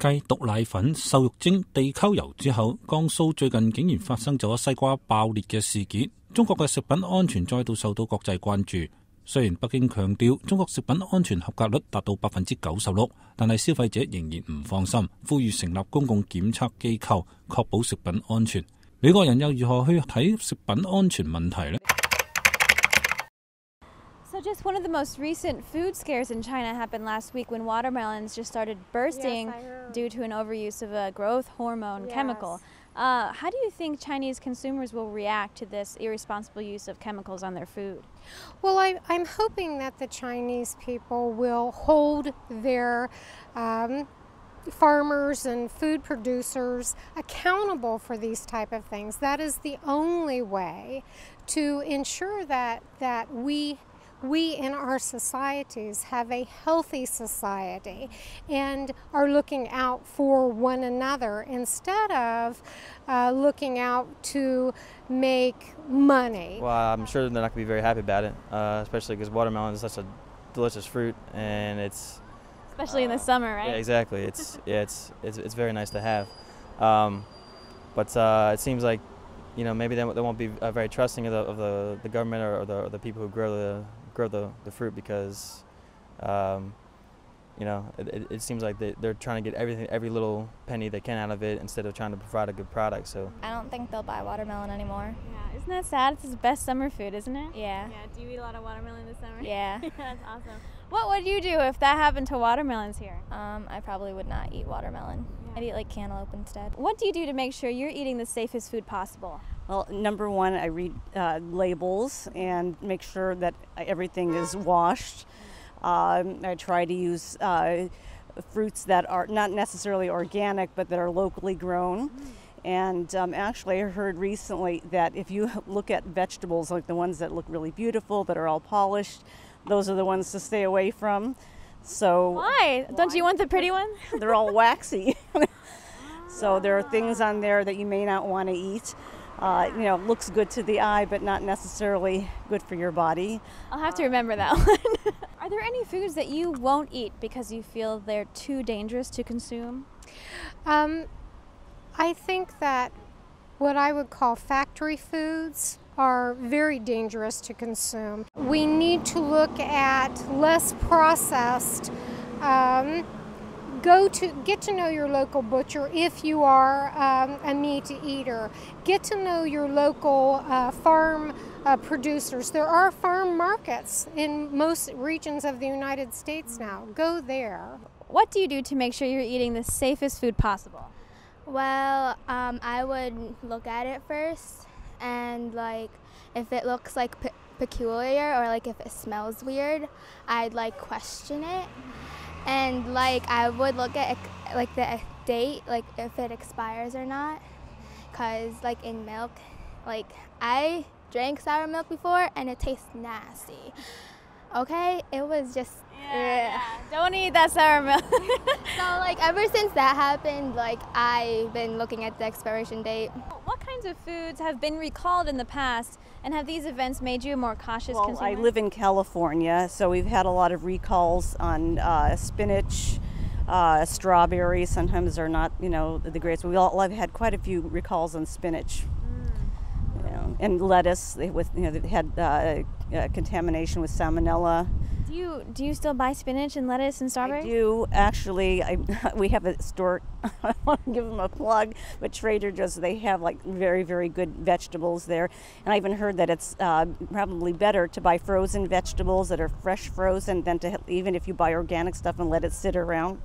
繼毒奶粉、瘦肉精、地溝油之後，江蘇最近竟然發生咗西瓜爆裂嘅事件。中國嘅食品安全再度受到國際關注。雖然北京強調中國食品安全合格率達到96%，但係消費者仍然唔放心，呼籲成立公共檢測機構，確保食品安全。美國人又如何去睇食品安全問題呢？ So just one of the most recent food scares in China happened last week when watermelons just started bursting due to an overuse of a growth hormone chemical. How do you think Chinese consumers will react to this irresponsible use of chemicals on their food? Well, I'm hoping that the Chinese people will hold their farmers and food producers accountable for these type of things. That is the only way to ensure that we in our societies have a healthy society and are looking out for one another instead of looking out to make money. Well, I'm sure they're not going to be very happy about it, especially because watermelon is such a delicious fruit, and it's especially in the summer, right? Yeah, exactly. It's very nice to have, but it seems like maybe they won't be very trusting of the government or the people who grow the fruit because it seems like they're trying to get every little penny they can out of it instead of trying to provide a good product. So I don't think they'll buy watermelon anymore. Yeah, isn't that sad? It's the best summer food, isn't it? Yeah. Yeah. Do you eat a lot of watermelon this summer? Yeah. That's awesome. What would you do if that happened to watermelons here? I probably would not eat watermelon. Yeah. I'd eat like cantaloupe instead. What do you do to make sure you're eating the safest food possible? Well, number one, I read labels and make sure that everything is washed. I try to use fruits that are not necessarily organic, but that are locally grown. And actually, I heard recently that if you look at vegetables, like the ones that look really beautiful, that are all polished, those are the ones to stay away from. So Why? Don't you want the pretty ones? They're all waxy. So there are things on there that you may not want to eat. Looks good to the eye, but not necessarily good for your body. I'll have to remember that one. Are there any foods that you won't eat because you feel they're too dangerous to consume? I think that what I would call factory foods are very dangerous to consume. We need to look at less processed. Get to know your local butcher if you are a meat eater. Get to know your local farm producers. There are farm markets in most regions of the United States now. Go there. What do you do to make sure you're eating the safest food possible? Well, I would look at it first, and if it looks peculiar or if it smells weird, I'd question it. And I would look at the date, if it expires or not, because in milk, I drank sour milk before and it tastes nasty. Okay, it was just Don't eat that sour milk. So ever since that happened, I've been looking at the expiration date. What kinds of foods have been recalled in the past, and have these events made you a more cautious consumer? I live in California, so we've had a lot of recalls on spinach, strawberries. Sometimes they're not, the greatest. I've had quite a few recalls on spinach, and lettuce. They've had contamination with salmonella. Do you still buy spinach and lettuce and strawberries? I do. Actually, we have a store, I want to give them a plug, but Trader Joe's, they have very, very good vegetables there. And I even heard that it's probably better to buy frozen vegetables that are fresh frozen than to even if you buy organic stuff and let it sit around.